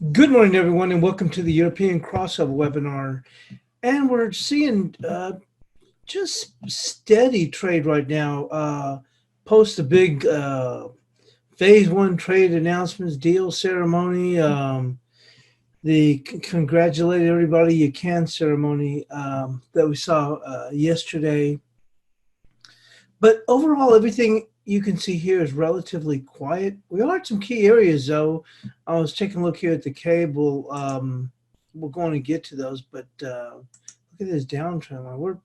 Good morning, everyone, and welcome to the European Crossover webinar. And we're seeing just steady trade right now. Post the big phase one trade announcements, deal ceremony, the congratulate everybody you can ceremony that we saw yesterday. But overall, everything you can see here is relatively quiet. We are at some key areas, though. I was taking a look here at the cable. We're going to get to those, but look at this downtrend line. We're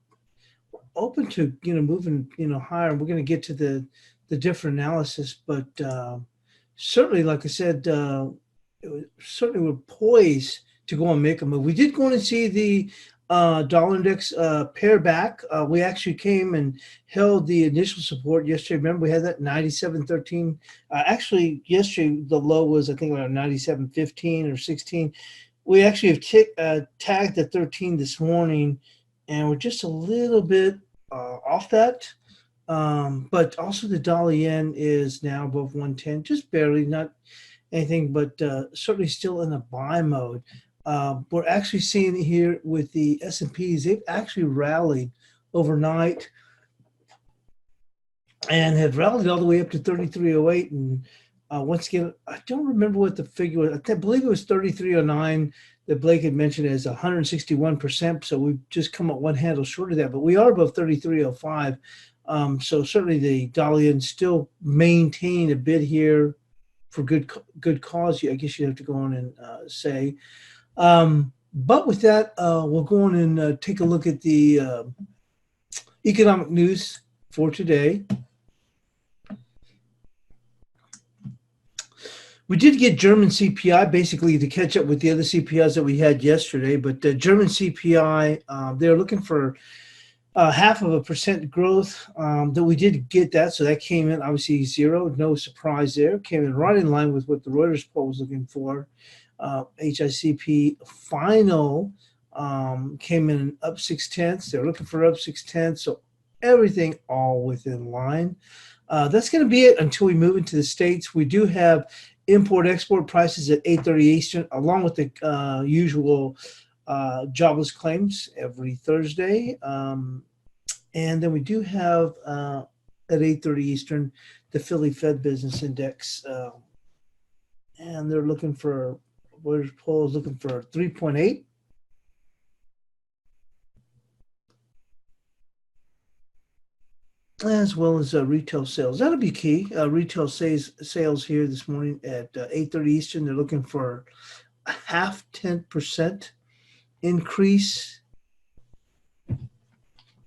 open to moving higher. We're going to get to the different analysis, but certainly, like I said, certainly we're poised to go and make a move. We did go and see the dollar index pair back. We actually came and held the initial support yesterday. Remember, we had that 97.13. Actually, yesterday the low was I think around 97.15 or 16. We actually have tagged the 13 this morning, and we're just a little bit off that. But also the dollar yen is now above 110, just barely, not anything, but certainly still in a buy mode. We're actually seeing here with the S&Ps, they've actually rallied overnight and have rallied all the way up to 3308. And once again, I don't remember what the figure was. I believe it was 3309 that Blake had mentioned as 161%. So we've just come up one handle short of that, but we are above 3305. So certainly the dollar yen still maintain a bid here for good cause. I guess you have to go on and say. But with that, we'll go on and take a look at the economic news for today. We did get German CPI basically to catch up with the other CPIs that we had yesterday, but German CPI, they're looking for 0.5% growth. That we did get that, so that came in obviously zero, no surprise there. Came in right in line with what the Reuters poll was looking for. HICP final came in up 0.6. They're looking for up 0.6, so everything all within line. That's going to be it until we move into the States. We do have import-export prices at 8:30 Eastern, along with the usual jobless claims every Thursday. And then we do have at 8:30 Eastern the Philly Fed Business Index, and they're looking for, Reuters poll is looking for 3.8. As well as retail sales. That'll be key. Retail sales here this morning at 8:30 Eastern. They're looking for a 0.5% increase.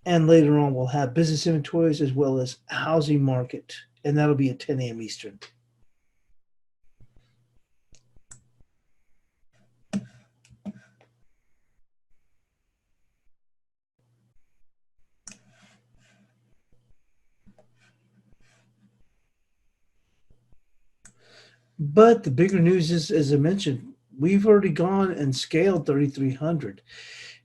And later on, we'll have business inventories as well as housing market, and that'll be at 10 a.m. Eastern. But the bigger news is, as I mentioned, we've already gone and scaled 3,300.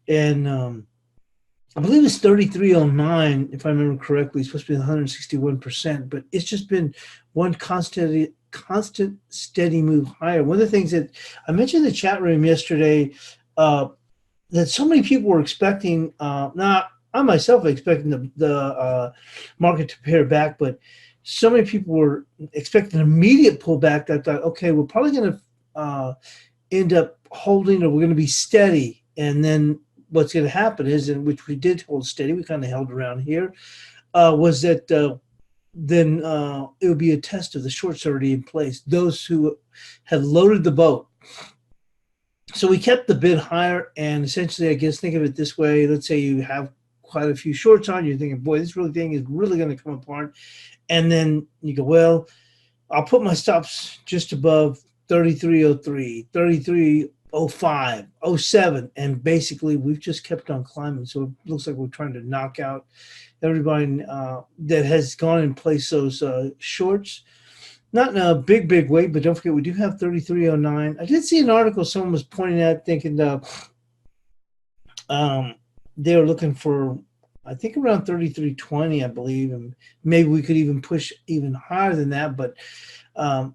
And I believe it's 3309, if I remember correctly. It's supposed to be 161%, but it's just been one constant, steady move higher. One of the things that I mentioned in the chat room yesterday, that so many people were expecting, now I myself expecting the market to pare back, but so many people were expecting an immediate pullback that I thought, okay, we're probably going to end up holding, or we're going to be steady. And then what's going to happen is, in which we did hold steady, we kind of held around here, was that then it would be a test of the shorts already in place, those who had loaded the boat. So we kept the bid higher, and essentially, I guess, think of it this way. Let's say you have quite a few shorts on, you're thinking, boy, this thing is really going to come apart. And then you go, well, I'll put my stops just above 3303, 3305, 07, and basically we've just kept on climbing. So it looks like we're trying to knock out everybody that has gone and placed those shorts. Not in a big way, but don't forget we do have 3309. I did see an article someone was pointing at, thinking they were looking for I think around 33.20, I believe, and maybe we could even push even higher than that. But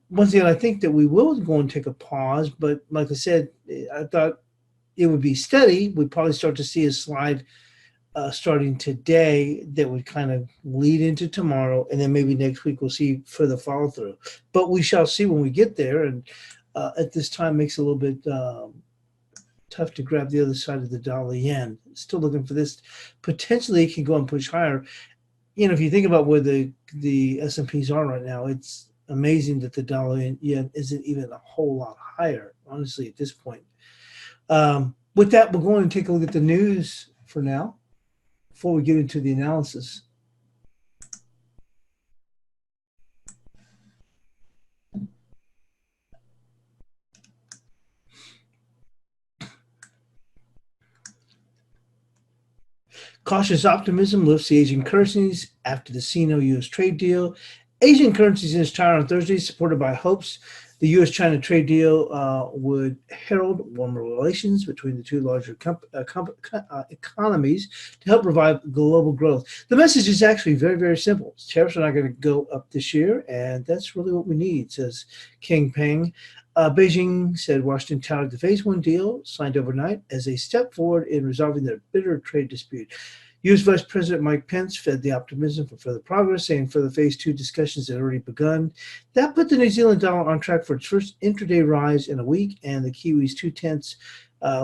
once again, I think that we will go and take a pause. But like I said, I thought it would be steady. We'd probably start to see a slide starting today that would kind of lead into tomorrow, and then maybe next week we'll see further follow through. But we shall see when we get there. And at this time, makes it a little bit tough to grab the other side of the dollar yen. Still looking for this. Potentially, it can go and push higher. If you think about where the S&Ps are right now, it's amazing that the dollar yen isn't even a whole lot higher, honestly, at this point. With that, we're going to take a look at the news for now before we get into the analysis. Cautious optimism lifts the Asian currencies after the Sino-U.S. trade deal. Asian currencies in its tower on Thursday, supported by hopes the U.S.-China trade deal would herald warmer relations between the two larger economies to help revive global growth. The message is actually very, very simple. Tariffs are not going to go up this year, and that's really what we need, says King Peng. Beijing said Washington touted the Phase 1 deal signed overnight as a step forward in resolving their bitter trade dispute. U.S. Vice President Mike Pence fed the optimism for further progress, saying further Phase 2 discussions had already begun. That put the New Zealand dollar on track for its first intraday rise in a week, and the Kiwi's 0.2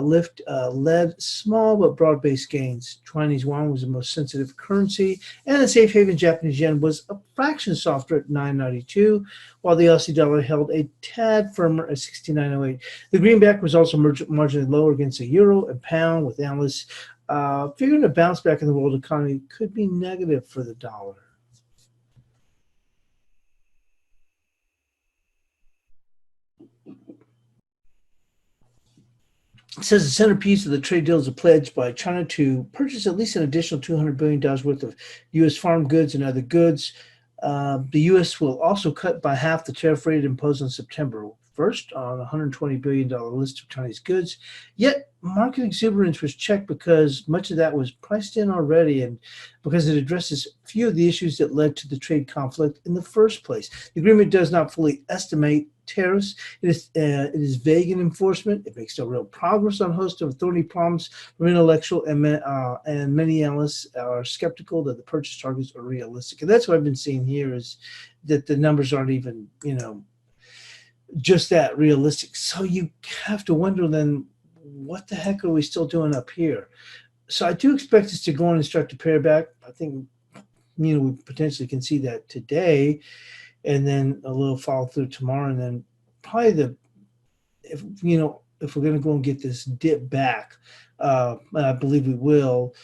lift led small but broad-based gains. Chinese yuan was the most sensitive currency, and the safe haven Japanese yen was a fraction softer at 9.92, while the Aussie dollar held a tad firmer at 69.08. The greenback was also marginally lower against the euro and pound, with analysts figuring a bounce back in the world economy could be negative for the dollar. It says the centerpiece of the trade deal is a pledge by China to purchase at least an additional $200 billion worth of U.S. farm goods and other goods. The U.S. will also cut by half the tariff rate imposed on September 1st on a $120 billion list of Chinese goods. Yet, market exuberance was checked because much of that was priced in already and because it addresses few of the issues that led to the trade conflict in the first place. The agreement does not fully estimate tariffs. It is vague in enforcement. It makes no real progress on a host of thorny problems from intellectual, and many analysts are skeptical that the purchase targets are realistic. And that's what I've been seeing here is that the numbers aren't even, just that realistic. So you have to wonder then, what the heck are we still doing up here? So I do expect us to go on and start to pare back. I think, we potentially can see that today, and then a little follow through tomorrow, and then probably if we're going to go and get this dip back, and I believe we will,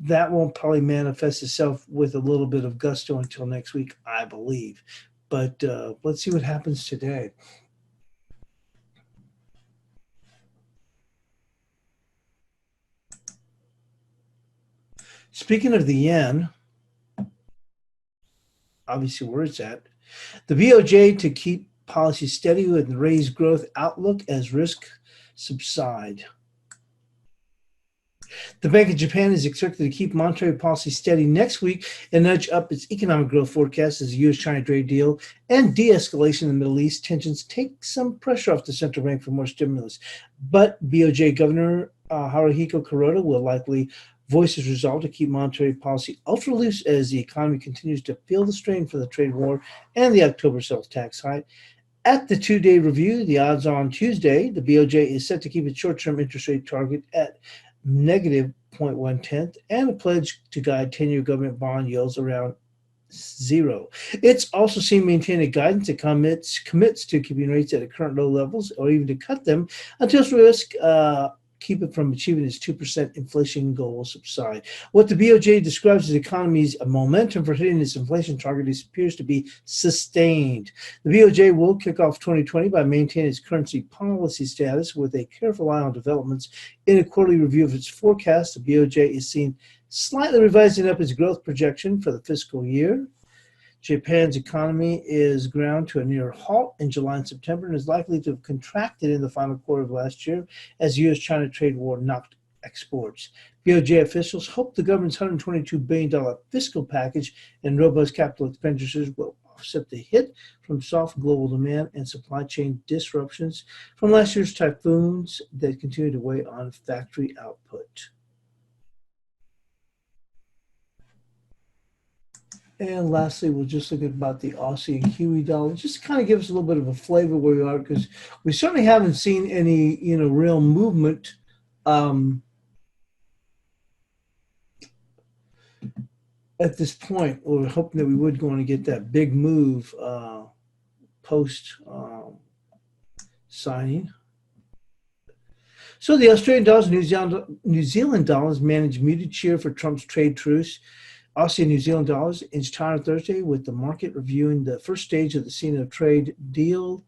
that won't probably manifest itself with a little bit of gusto until next week, I believe. But let's see what happens today. Speaking of the yen, obviously where it's at, the BOJ to keep policy steady with raised growth outlook as risks subside. The Bank of Japan is expected to keep monetary policy steady next week and nudge up its economic growth forecast as the U.S.-China trade deal and de-escalation in the Middle East tensions take some pressure off the central bank for more stimulus. But BOJ Governor Haruhiko Kuroda will likely voice his resolve to keep monetary policy ultra loose as the economy continues to feel the strain from the trade war and the October sales tax hike. At the two-day review, the odds on Tuesday, the BOJ is set to keep its short-term interest rate target at negative 0.1 and a pledge to guide 10-year government bond yields around zero. It's also seen maintaining guidance that commits to keeping rates at current low levels or even to cut them until risk keep it from achieving its 2% inflation goal subside. What the BOJ describes as the economy's momentum for hitting its inflation target appears to be sustained. The BOJ will kick off 2020 by maintaining its currency policy status with a careful eye on developments. In a quarterly review of its forecast, the BOJ is seen slightly revising up its growth projection for the fiscal year. Japan's economy is ground to a near halt in July and September and is likely to have contracted in the final quarter of last year as the U.S.-China trade war knocked exports. BOJ officials hope the government's $122 billion fiscal package and robust capital expenditures will offset the hit from soft global demand and supply chain disruptions from last year's typhoons that continue to weigh on factory output. And lastly, we'll just look at about the Aussie and Kiwi dollar. Just kind of give us a little bit of a flavor where we are, because we certainly haven't seen any, real movement at this point. We're hoping that we would going to get that big move post signing. So the Australian dollars and New Zealand dollars managed muted cheer for Trump's trade truce. Aussie and New Zealand dollars inched higher Thursday, with the market reviewing the first stage of the CNO trade deal.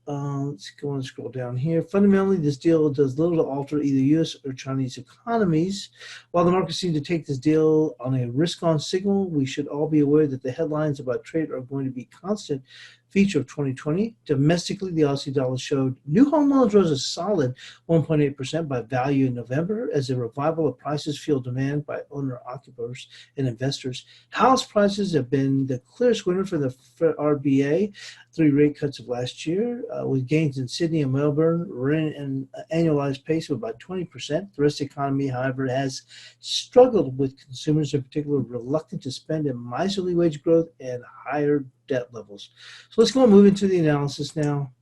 Let's go and scroll down here. Fundamentally, this deal does little to alter either U.S. or Chinese economies. While the market seems to take this deal on a risk-on signal, we should all be aware that the headlines about trade are going to be constant feature of 2020. Domestically, the Aussie dollar showed new home loans rose a solid 1.8% by value in November as a revival of prices fueled demand by owner-occupiers and investors. House prices have been the clearest winner for the RBA, 3 rate cuts of last year, with gains in Sydney and Melbourne running an annualized pace of about 20%. The rest of the economy, however, has struggled, with consumers in particular reluctant to spend in miserly wage growth and higher debt levels. So let's go and move into the analysis now.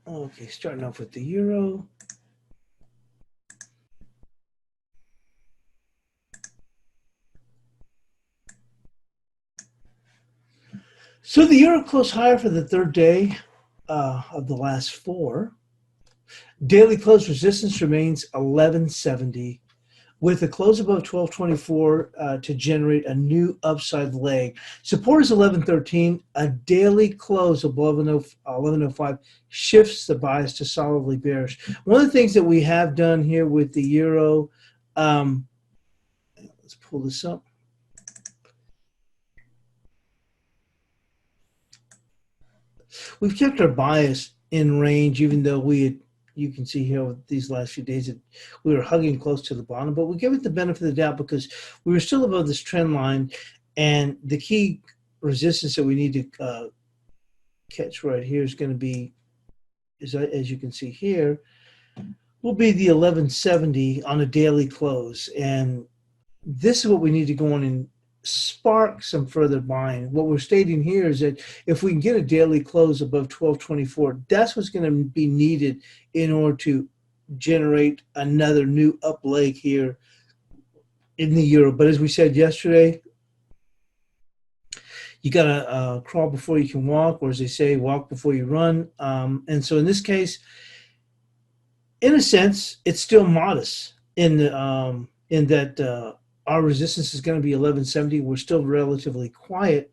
Okay, starting off with the euro. So the euro closed higher for the third day of the last 4. Daily close resistance remains 1170, with a close above 1224 to generate a new upside leg. Support is 1113. A daily close above 1105 shifts the bias to solidly bearish. One of the things that we have done here with the euro, let's pull this up. We've kept our bias in range, even though you can see here with these last few days that we were hugging close to the bottom, but we give it the benefit of the doubt because we were still above this trend line, and the key resistance that we need to catch right here is going to be, as you can see here, will be the 1170 on a daily close, and this is what we need to go on and spark some further buying. What we're stating here is that if we can get a daily close above 1224, that's what's going to be needed in order to generate another new up leg here in the euro. But as we said yesterday, you got to crawl before you can walk, or as they say, walk before you run. And so in this case, in a sense, it's still modest in that our resistance is going to be 1170. We're still relatively quiet.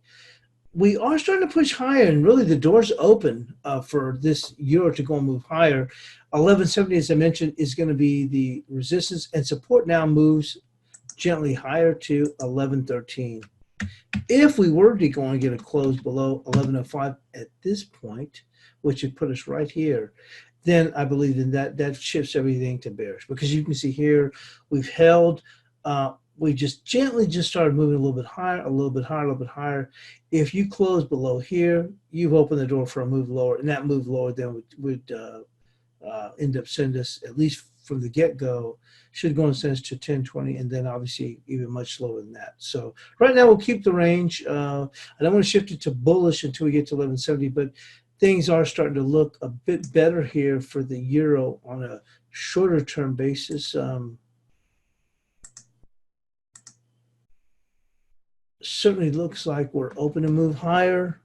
We are starting to push higher, and really the door's open for this euro to go and move higher. 1170, as I mentioned, is going to be the resistance, and support now moves gently higher to 1113. If we were to go and get a close below 1105 at this point, which would put us right here, then I believe that shifts everything to bearish, because you can see here we've held. We just gently started moving a little bit higher, a little bit higher, a little bit higher. If you close below here, you've opened the door for a move lower, and that move lower then would end up sending us, at least from the get-go, should go and send us to 1020, and then obviously even much slower than that. So right now we'll keep the range. I don't want to shift it to bullish until we get to 1170, but things are starting to look a bit better here for the euro on a shorter term basis. Certainly looks like we're open to move higher.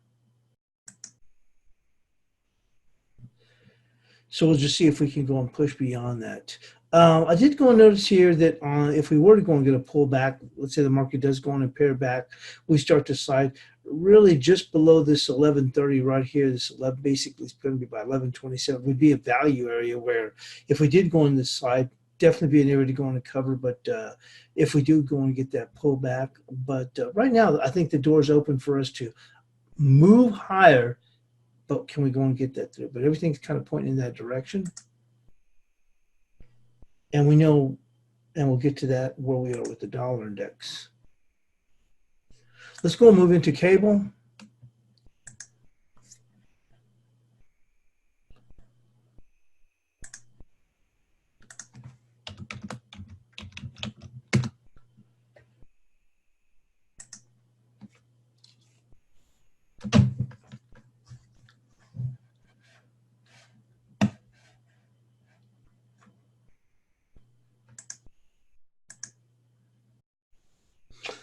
So we'll just see if we can go and push beyond that. I did go and notice here that if we were to go and get a pullback, let's say the market does go on a pair back, we start to slide really just below this 1130 right here. This 11 basically is going to be by 1127 would be a value area where if we did go on this slide, definitely be an area to go on and cover. But if we do go and get that pullback, but right now I think the door is open for us to move higher. But can we go and get that through? But everything's kind of pointing in that direction. And we know, and we'll get to that where we are with the dollar index. Let's go and move into cable.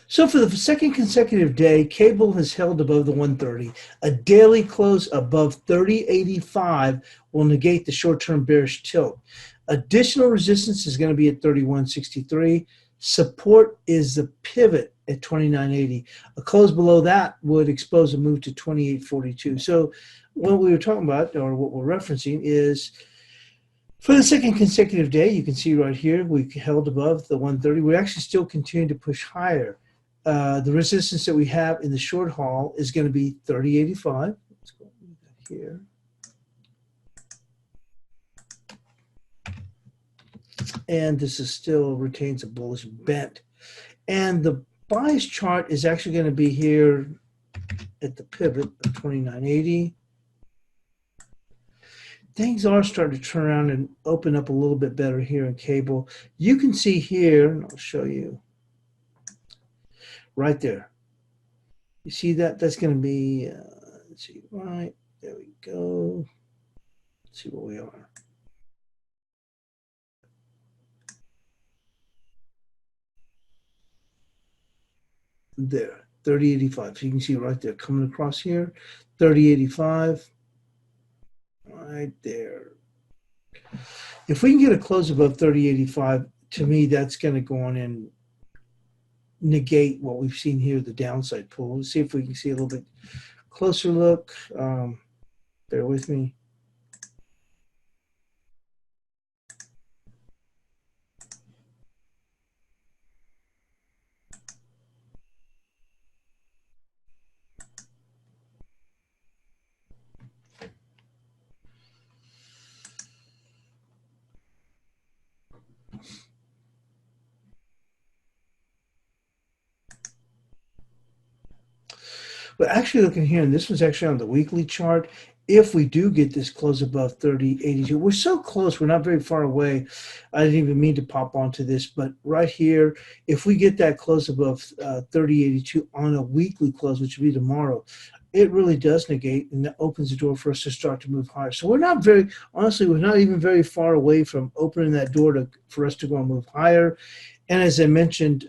So for the second consecutive day, cable has held above the 130. A daily close above 30.85 will negate the short-term bearish tilt. Additional resistance is going to be at 31.63. Support is the pivot at 29.80. A close below that would expose a move to 28.42. So what we were talking about, or what we're referencing, is for the second consecutive day, you can see right here, we held above the 130. We actually still continue to push higher. The resistance that we have in the short haul is going to be 30.85. Let's go here. And this is still retains a bullish bent. And the bias chart is actually going to be here at the pivot of 29.80. Things are starting to turn around and open up a little bit better here in cable. You can see here, and I'll show you right there. You see that? That's going to be, let's see, right there we go. Let's see where we are. There, 30.85. So you can see right there coming across here, 30.85. Right there. If we can get a close above 30.85, to me, that's going to go on and negate what we've seen here, the downside pull. Let's see if we can see a little bit closer look. Bear with me. But actually looking here, and this was actually on the weekly chart, if we do get this close above 30.82, we're so close, we're not very far away. I didn't even mean to pop onto this, but right here, if we get that close above 30.82 on a weekly close, which would be tomorrow, it really does negate, and that opens the door for us to start to move higher. So we're not very, honestly, we're not even very far away from opening that door for us to go and move higher. And as I mentioned,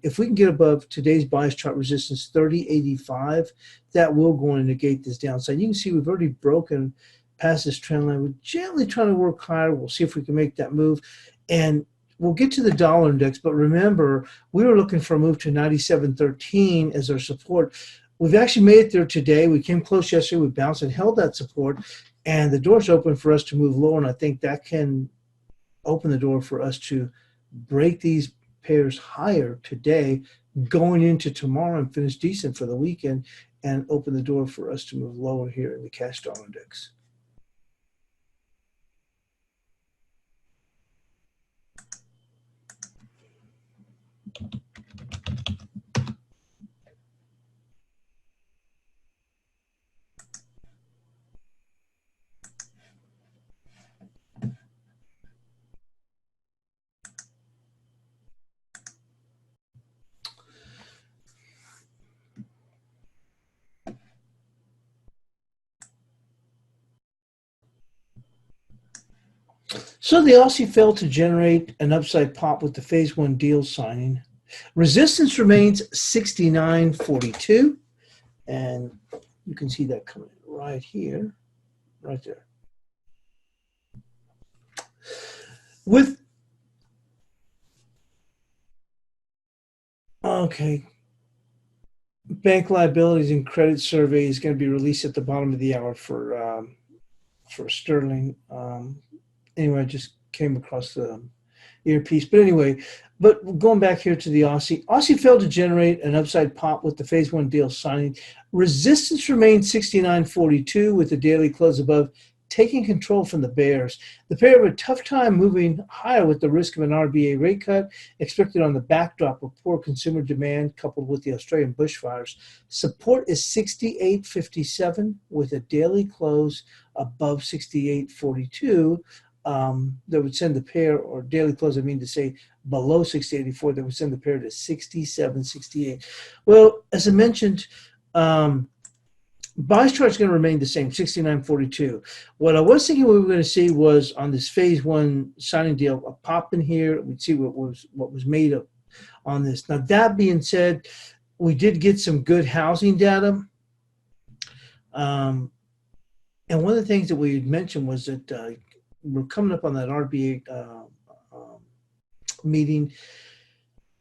if we can get above today's bias chart resistance, 30.85, that will go and negate this downside. You can see we've already broken past this trend line. We're gently trying to work higher. We'll see if we can make that move. And we'll get to the dollar index. But remember, we were looking for a move to 97.13 as our support. We've actually made it there today. We came close yesterday. We bounced and held that support. And the door's open for us to move lower. And I think that can open the door for us to break these pairs higher today, going into tomorrow and finish decent for the weekend, and open the door for us to move lower here in the cash dollar index. So the Aussie failed to generate an upside pop with the phase one deal signing. Resistance remains 69.42, and you can see that coming right here, right there. With okay, bank liabilities and credit survey is going to be released at the bottom of the hour for sterling. Anyway, I just came across the earpiece. But anyway, but going back here to the Aussie, Aussie failed to generate an upside pop with the phase one deal signing. Resistance remained 69.42 with the daily close above, taking control from the bears. The pair have a tough time moving higher with the risk of an RBA rate cut expected on the backdrop of poor consumer demand coupled with the Australian bushfires. Support is 68.57 with a daily close above 68.42. That would send the pair, or daily close, I mean to say, below 60.84, that would send the pair to 67.68. Well, as I mentioned, bias chart is going to remain the same, 69.42. What I was thinking we were going to see was on this phase one signing deal, a pop in here. We'd see what was made of on this. Now, that being said, we did get some good housing data. And one of the things that we had mentioned was that we're coming up on that RBA meeting.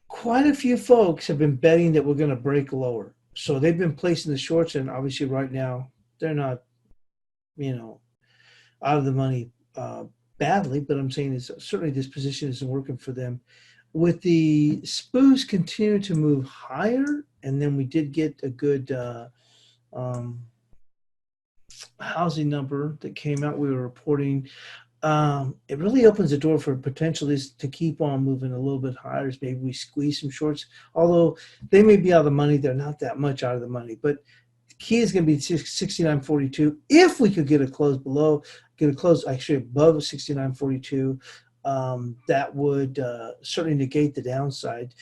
Quite a few folks have been betting that we're going to break lower. So they've been placing the shorts, and obviously right now they're not, out of the money badly, but I'm saying is certainly this position isn't working for them. With the SPOOs continue to move higher, and then we did get a good housing number that came out. We were reporting. It really opens the door for potential to keep on moving a little bit higher as maybe we squeeze some shorts. Although they may be out of the money, they're not that much out of the money. But the key is going to be 69.42. If we could get a close actually above 69.42, that would certainly negate the downside.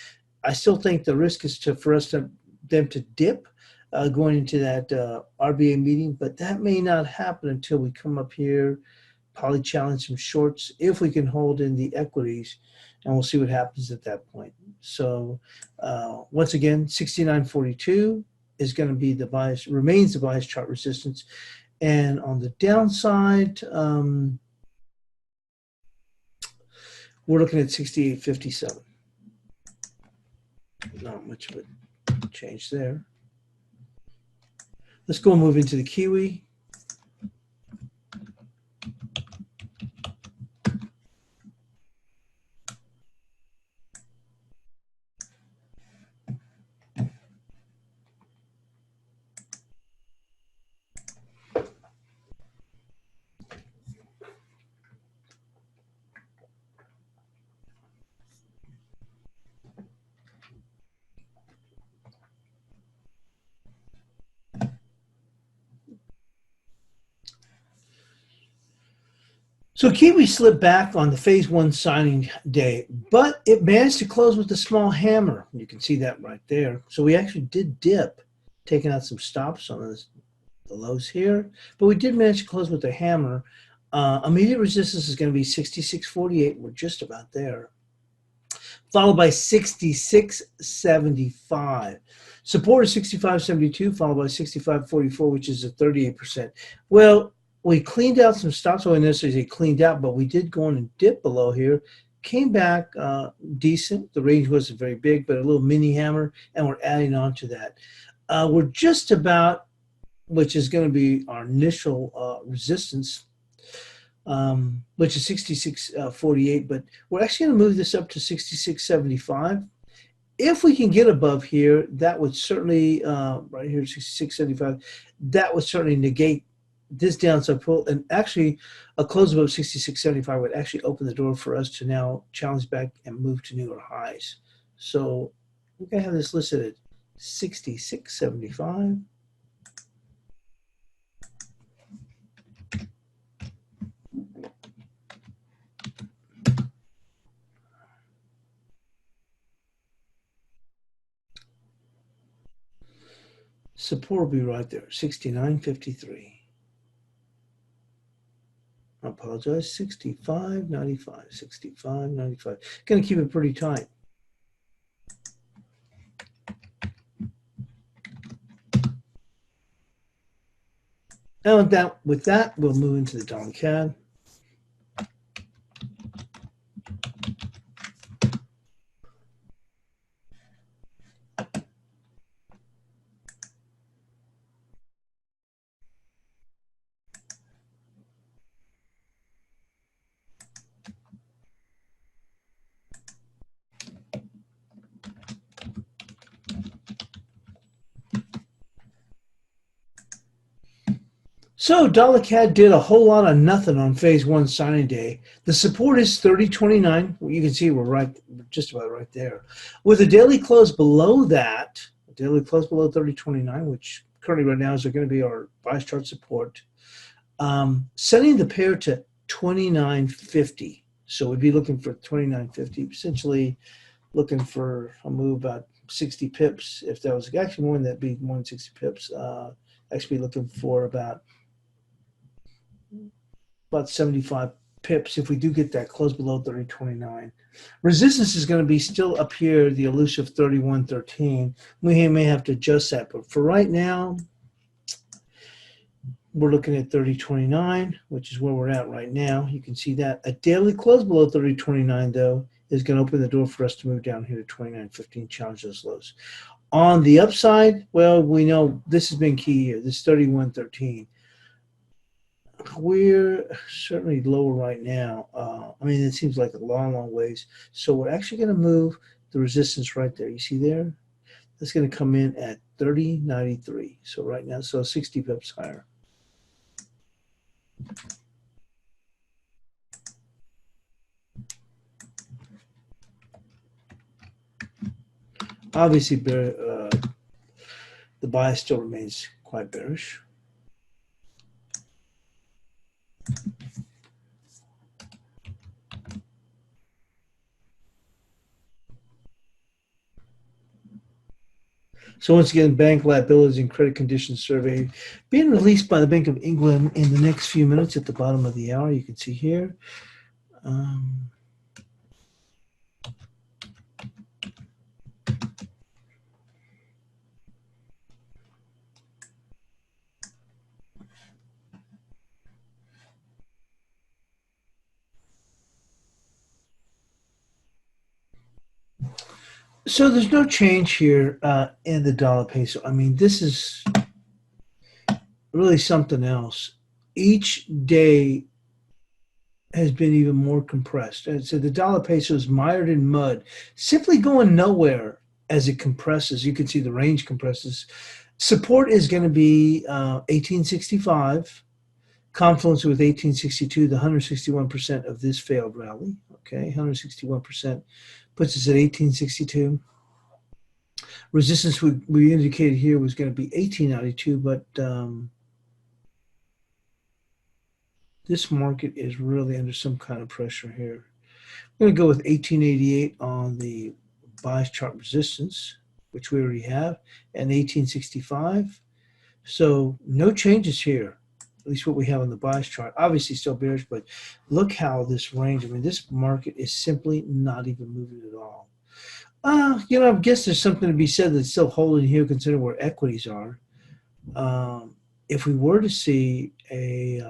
I still think the risk is for them to dip going into that RBA meeting, but that may not happen until we come up here. Probably challenge some shorts if we can hold in the equities, and we'll see what happens at that point. So once again, 69.42 is going to be remains the bias chart resistance. And on the downside, we're looking at 68.57. Not much of a change there. Let's go and move into the Kiwi. So Kiwi slipped back on the phase one signing day, but it managed to close with a small hammer. You can see that right there. So we actually did dip, taking out some stops on the lows here, but we did manage to close with a hammer. Immediate resistance is going to be 66.48. We're just about there. Followed by 66.75. Support is 65.72, followed by 65.44, which is a 38%. Well, we cleaned out some stops. I wouldn't necessarily say cleaned out, but we did go in and dip below here. Came back decent. The range wasn't very big, but a little mini hammer, and we're adding on to that. We're just about, which is going to be our initial resistance, which is 66.48, but we're actually going to move this up to 66.75. If we can get above here, that would certainly, right here, 66.75, that would certainly negate this downside pull, and actually a close above 66.75 would actually open the door for us to now challenge back and move to newer highs. So we're going to have this listed at 66.75. Support will be right there, 69.53. I apologize, 65.95, 65.95. Going to keep it pretty tight. Now with that, we'll move into the dollar CAD. So dollar CAD did a whole lot of nothing on phase one signing day. The support is 30.29. Well, you can see we're just about right there. With a daily close below that, a daily close below 30.29, which currently right now is going to be our bias chart support, setting the pair to 29.50. So we'd be looking for 29.50, essentially looking for a move about 60 pips. If that was actually more than that, be more than 60 pips. Actually looking for about 75 pips if we do get that close below 30.29. Resistance is going to be still up here, the elusive 31.13. We may have to adjust that, but for right now, we're looking at 30.29, which is where we're at right now. You can see that. A daily close below 30.29, though, is going to open the door for us to move down here to 29.15, challenge those lows. On the upside, well, we know this has been key here, this 31.13. We're certainly lower right now. I mean, it seems like a long, long ways. So we're actually going to move the resistance right there. You see there? That's going to come in at 30.93. So right now, so 60 pips higher. Obviously, the bias still remains quite bearish. So once again, bank liabilities and credit conditions survey being released by the Bank of England in the next few minutes at the bottom of the hour. You can see here. So there's no change here in the dollar peso. I mean, this is really something else. Each day has been even more compressed. And so the dollar peso is mired in mud, simply going nowhere as it compresses. You can see the range compresses. Support is going to be 1865. Confluence with 1862, the 161% of this failed rally. Okay, 161% puts us at 1862. Resistance we indicated here was going to be 1892, but this market is really under some kind of pressure here. I'm going to go with 1888 on the bias chart resistance, which we already have, and 1865. So no changes here, at least what we have on the bias chart. Obviously still bearish, but look how this range, I mean, this market is simply not even moving at all. You know, I guess there's something to be said that's still holding here considering where equities are. If we were to see a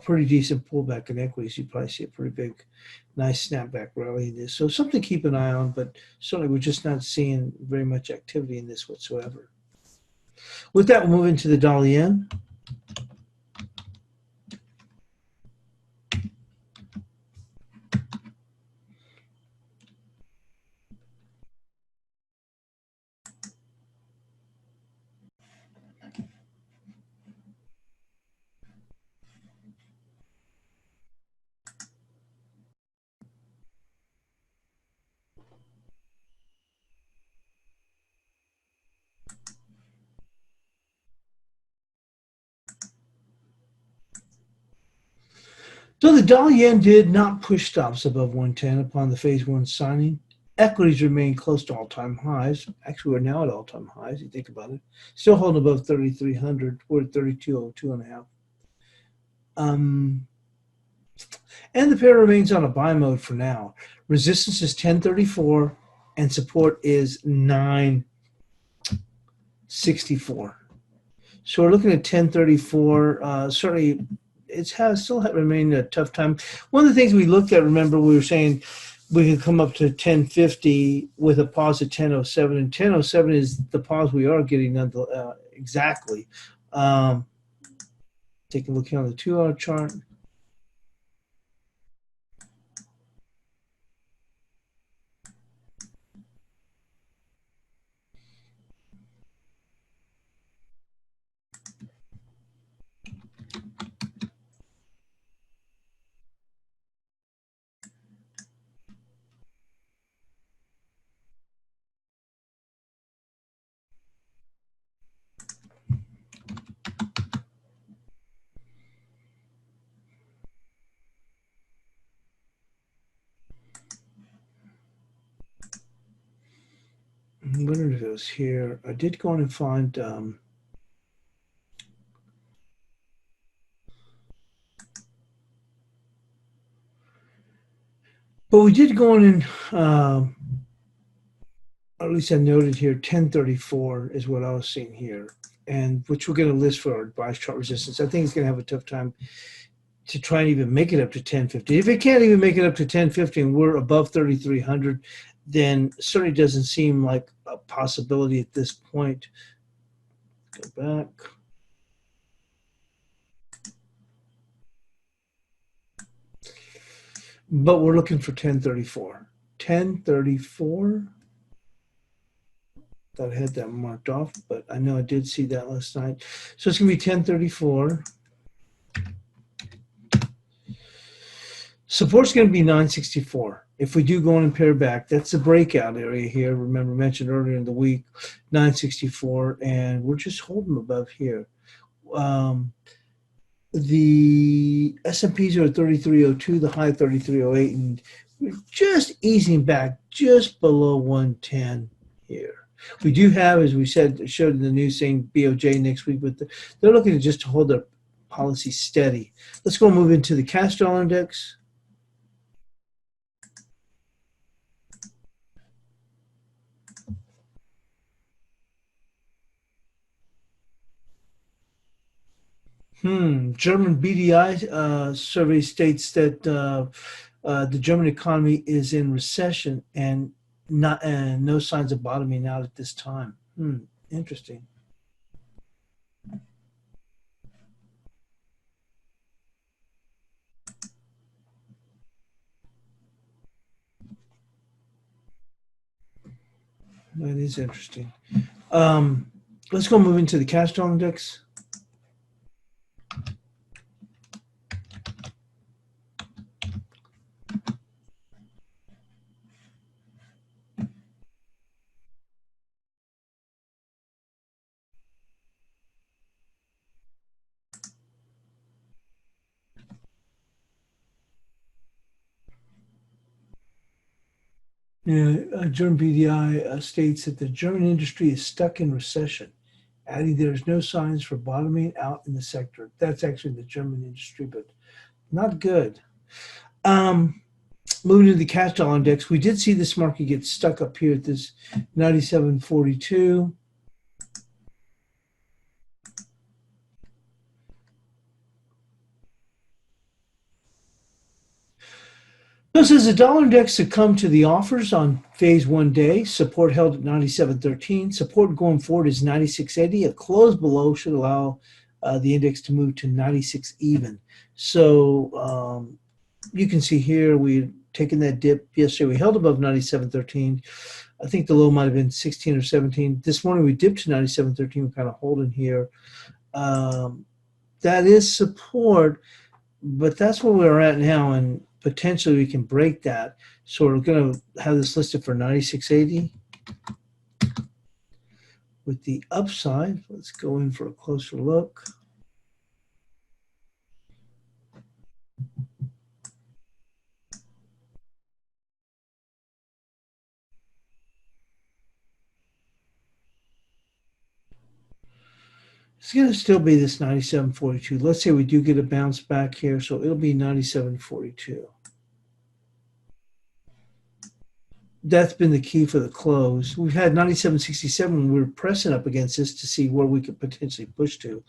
pretty decent pullback in equities, you'd probably see a pretty big, nice snapback rally in this. So something to keep an eye on, but certainly we're just not seeing very much activity in this whatsoever. With that, we'll move into the dollar yen. So the dollar yen did not push stops above 110 upon the phase one signing. Equities remain close to all-time highs. Actually, we're now at all-time highs. You think about it. Still holding above 3,300. We're at 3,202.5. Um, and the pair remains on a buy mode for now. Resistance is 1034 and support is 964. So we're looking at 1034. Certainly, still remained a tough time. One of the things we looked at, remember, we were saying we could come up to 1050 with a pause at 1007, and 1007 is the pause we are getting exactly. Take a look here on the 2-hour chart. I wonder if it was here. I did go on and find but we did go on and at least I noted here 1034 is what I was seeing here, and which we're going to list for our buy chart resistance. I think it's going to have a tough time to try and even make it up to 1050. If it can't even make it up to 1050 and we're above 3300, then certainly doesn't seem like a possibility at this point. Go back. But we're looking for 1034. 1034. Thought I had that marked off, but I know I did see that last night. So it's going to be 1034. Support's going to be 964. If we do go on and pair back, that's the breakout area here. Remember, mentioned earlier in the week, 964, and we're just holding above here. The S&Ps are at 3302, the high 3308, and we're just easing back just below 110 here. We do have, as we said, showed in the news saying BOJ next week, but they're looking to just hold their policy steady. Let's go move into the cash dollar index. German BDI survey states that the German economy is in recession and no signs of bottoming out at this time. Interesting. That is interesting. Let's go move into the cash dollar index. German BDI states that the German industry is stuck in recession, adding there's no signs for bottoming out in the sector. That's actually the German industry, but not good. Moving to the cash dollar index, we did see this market get stuck up here at this 97.42. This is the dollar index succumbed to the offers on phase 1 day. Support held at 97.13. Support going forward is 96.80. A close below should allow the index to move to 96 even. So you can see here we've taken that dip yesterday. We held above 97.13. I think the low might have been 16 or 17. This morning we dipped to 97.13. We're kind of holding here. That is support, but that's where we're at now, and potentially we can break that. So we're going to have this listed for 96.80 with the upside. Let's go in for a closer look. It's going to still be this 97.42. Let's say we do get a bounce back here, so it'll be 97.42. That's been the key for the close. We've had 97.67 when we were pressing up against this to see where we could potentially push to.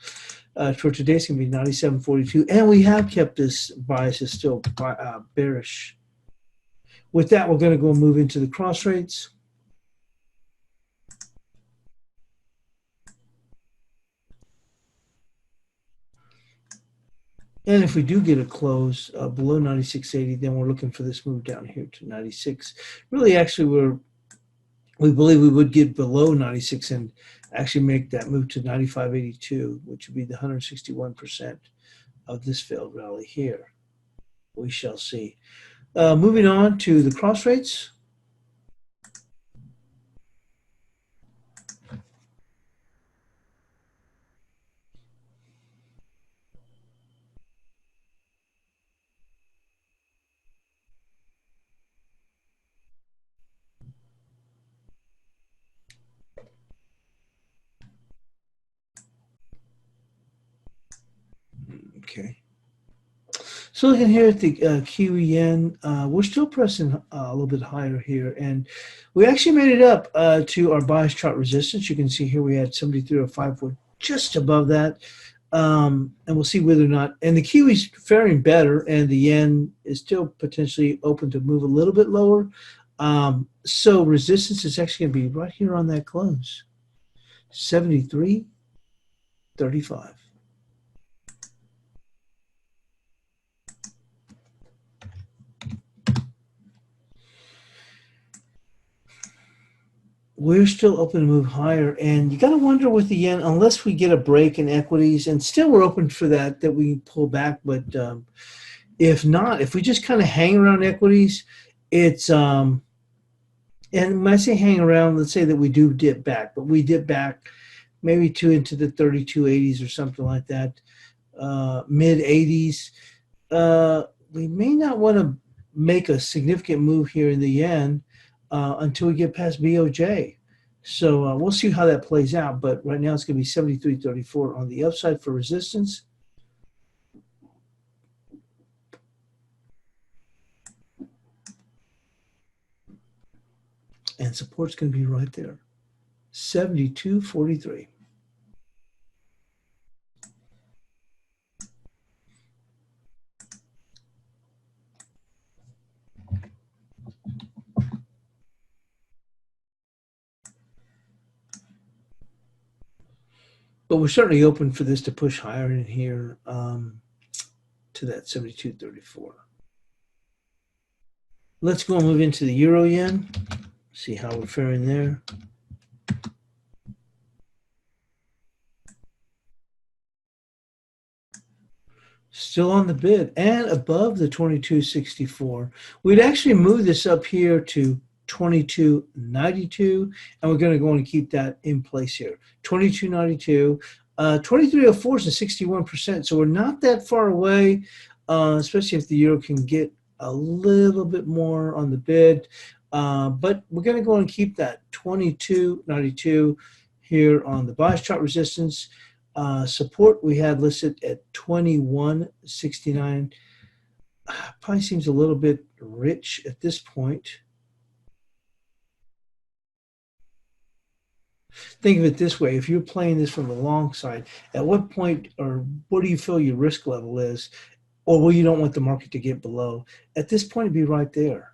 For today, it's going to be 97.42, and we have kept this bias is still bearish. With that, we're going to go and move into the cross rates. And if we do get a close below 96.80, then we're looking for this move down here to 96. Really, actually, we believe we would get below 96 and actually make that move to 95.82, which would be the 161% of this failed rally here. We shall see. Moving on to the cross rates. Okay. So looking here at the Kiwi Yen, we're still pressing a little bit higher here, and we actually made it up to our bias chart resistance. You can see here we had 73.05. We're just above that, and we'll see whether or not. And the Kiwi's faring better, and the Yen is still potentially open to move a little bit lower. So resistance is actually going to be right here on that close, 73.35. We're still open to move higher, and you got to wonder with the yen, unless we get a break in equities, and still we're open for that we pull back. But if not, if we just kind of hang around equities, it's and when I say hang around, let's say that we do dip back, but we dip back maybe into the 32.80s or something like that, mid 80s. We may not want to make a significant move here in the yen until we get past BOJ. So we'll see how that plays out. But right now it's going to be 73.34 on the upside for resistance. And support's going to be right there, 72.43. But we're certainly open for this to push higher in here to that 72.34. Let's go and move into the Euro Yen, see how we're faring there. Still on the bid and above the 22.64. We'd actually move this up here to 22.92, and we're going to go and keep that in place here. 22.92, 23.04 is a 61%, so we're not that far away, especially if the euro can get a little bit more on the bid. But we're going to go and keep that 22.92 here on the bias chart resistance. Support we had listed at 21.69. Probably seems a little bit rich at this point. Think of it this way: if you're playing this from the long side, at what point or what do you feel your risk level is, or well, you don't want the market to get below? At this point, it'd be right there,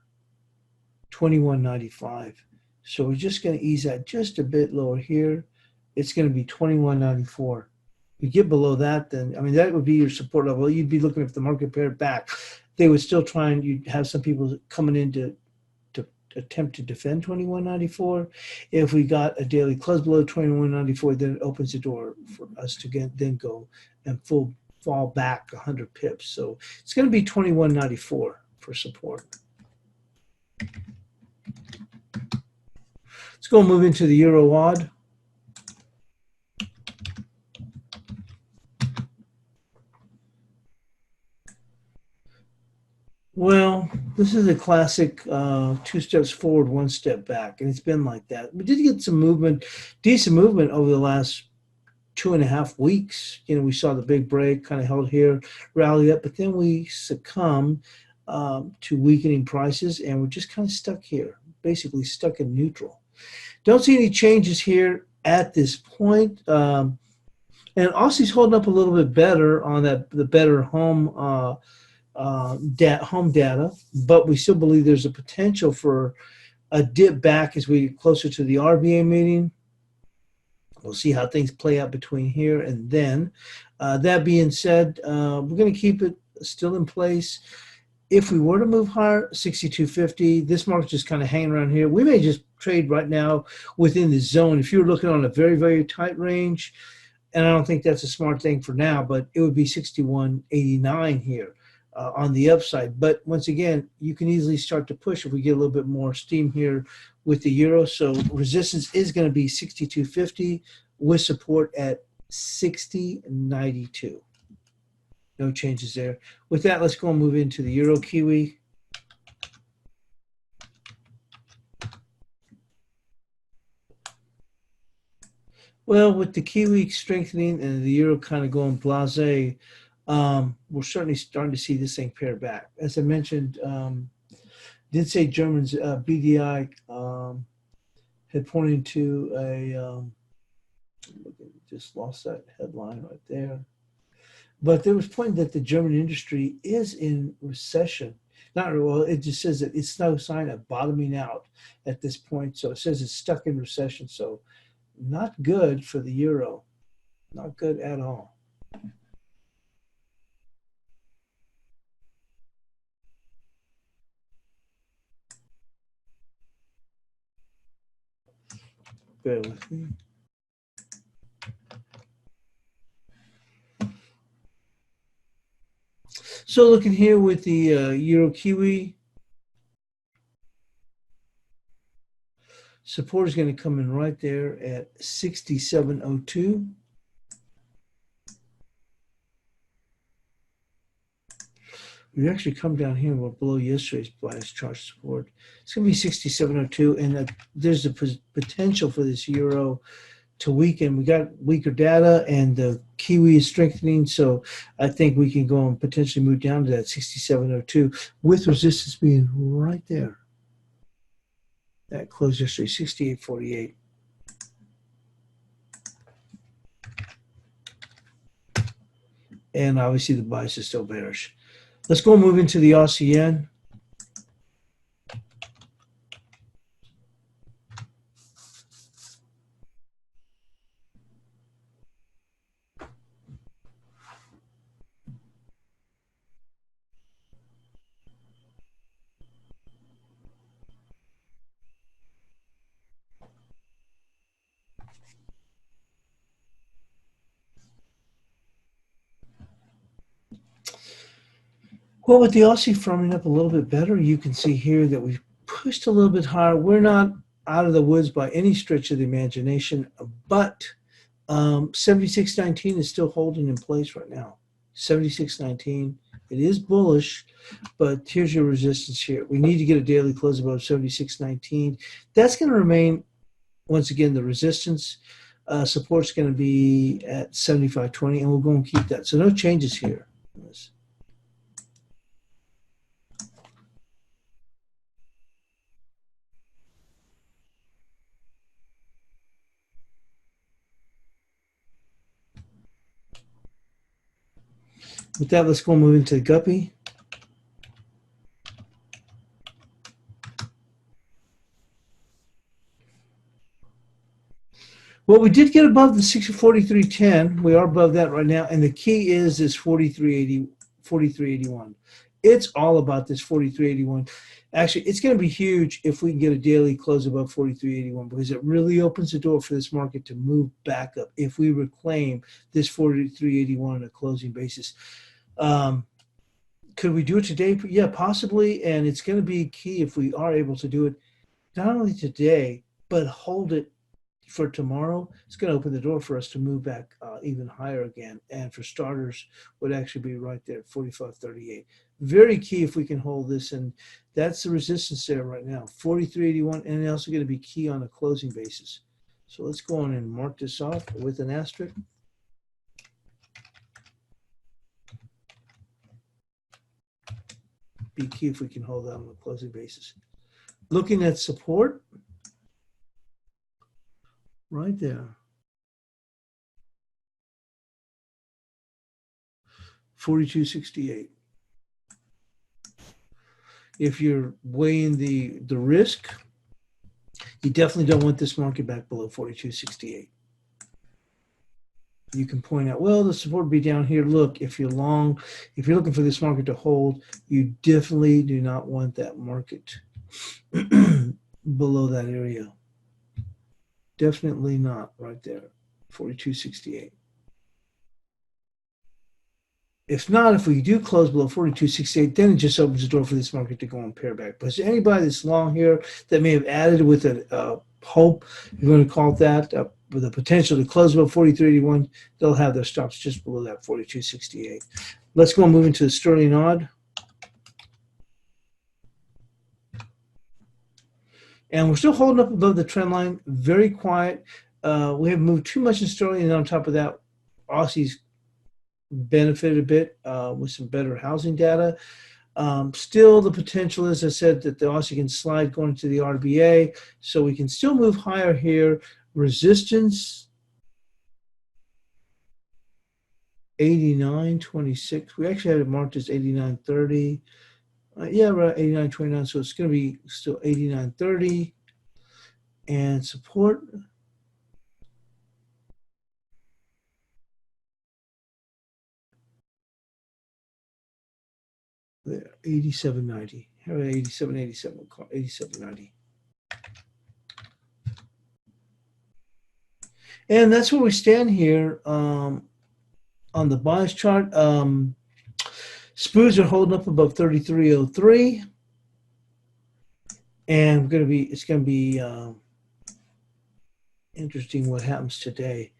21.95. So we're just going to ease that just a bit lower here. It's going to be 21.94. You get below that, then I mean that would be your support level. You'd be looking if the market paired back. They would still try, and you'd have some people coming in to attempt to defend 21.94. If we got a daily close below 21.94, then it opens the door for us to then go and fall back 100 pips. So it's going to be 21.94 for support. Let's go and move into the Euro odd. Well, this is a classic 2 steps forward, 1 step back, and it's been like that. We did get some movement, decent movement over the last 2.5 weeks. We saw the big break, kind of held here, rallied up, but then we succumb to weakening prices, and we're just kind of stuck here, basically stuck in neutral. Don't see any changes here at this point. And Aussie's holding up a little bit better on the better home home data, but we still believe there's a potential for a dip back as we get closer to the RBA meeting. We'll see how things play out between here and then. That being said, we're going to keep it still in place. If we were to move higher, 62.50, this market's just kind of hanging around here. We may just trade right now within the zone. If you're looking on a very, very tight range, and I don't think that's a smart thing for now, but it would be 61.89 here on the upside. But once again, you can easily start to push if we get a little bit more steam here with the euro. So resistance is going to be 62.50 with support at 60.92. No changes there. With that, let's go and move into the euro Kiwi. Well, with the Kiwi strengthening and the euro kind of going blasé, we're certainly starting to see this thing pare back. As I mentioned, did say German's BDI had pointed to a, just lost that headline right there. But there was pointing that the German industry is in recession. Not well, it just says that it's no sign of bottoming out at this point. So it says it's stuck in recession. So not good for the euro. Not good at all. Bear with me. So looking here with the euro Kiwi, support is going to come in right there at 67.02. We've actually come down here. We're below yesterday's bias chart support. It's going to be 67.02, and there's a potential for this euro to weaken. We got weaker data, and the Kiwi is strengthening, so I think we can go and potentially move down to that 67.02 with resistance being right there. That closed yesterday, 68.48. And obviously the bias is still bearish. Let's go and move into the Aussie Yen. Well, with the Aussie firming up a little bit better, you can see here that we've pushed a little bit higher. We're not out of the woods by any stretch of the imagination, but 76.19 is still holding in place right now. 76.19. It is bullish, but here's your resistance here. We need to get a daily close above 76.19. That's going to remain, once again, the resistance. Support's going to be at 75.20, and we'll go and keep that. So no changes here. With that, let's go move into the guppy. Well, we did get above the 43.10. We are above that right now, and the key is this 43.81. It's all about this 43.81. Actually, it's going to be huge if we can get a daily close above 43.81, because it really opens the door for this market to move back up if we reclaim this 43.81 on a closing basis. Could we do it today? Yeah, possibly, and it's going to be key if we are able to do it, not only today, but hold it for tomorrow. It's going to open the door for us to move back even higher again, and for starters would actually be right there at 45.38. Very key if we can hold this, and that's the resistance there right now, 43.81, and also going to be key on a closing basis. So let's go on and mark this off with an asterisk. be key if we can hold that on a closing basis. Looking at support, right there. 42.68. If you're weighing the risk, you definitely don't want this market back below 42.68. You can point out, well, the support would be down here. Look, if you're long, if you're looking for this market to hold, you definitely do not want that market below that area. Definitely not right there, 42.68. If not, if we do close below 42.68, then it just opens the door for this market to go on pair back. But anybody that's long here that may have added with a hope, you're going to call it that, with the potential to close above 43.81, they'll have their stops just below that 42.68. Let's go and move into the sterling odd. And we're still holding up above the trend line, very quiet. We haven't moved too much in sterling, and on top of that, Aussie's benefited a bit with some better housing data. Still, the potential, as I said, that the Aussie can slide going to the RBA, so we can still move higher here. Resistance, 89.26. We actually had it marked as 89.30. Yeah, right, 89.29. So it's going to be still 89.30. And support. There, 87.90. How about 87.87? We'll call 87.90. And that's where we stand here on the bias chart. SPOOs are holding up above 33.03. And it's going to be interesting what happens today.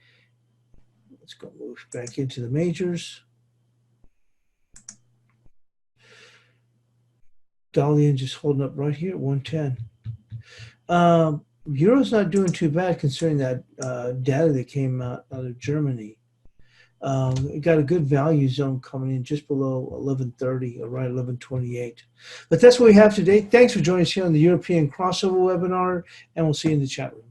Let's go move back into the majors. Dollar yen just holding up right here at 110. Euro's not doing too bad considering that data that came out of Germany. It got a good value zone coming in just below 1130 or right 1128. But that's what we have today. Thanks for joining us here on the European Crossover webinar, and we'll see you in the chat room.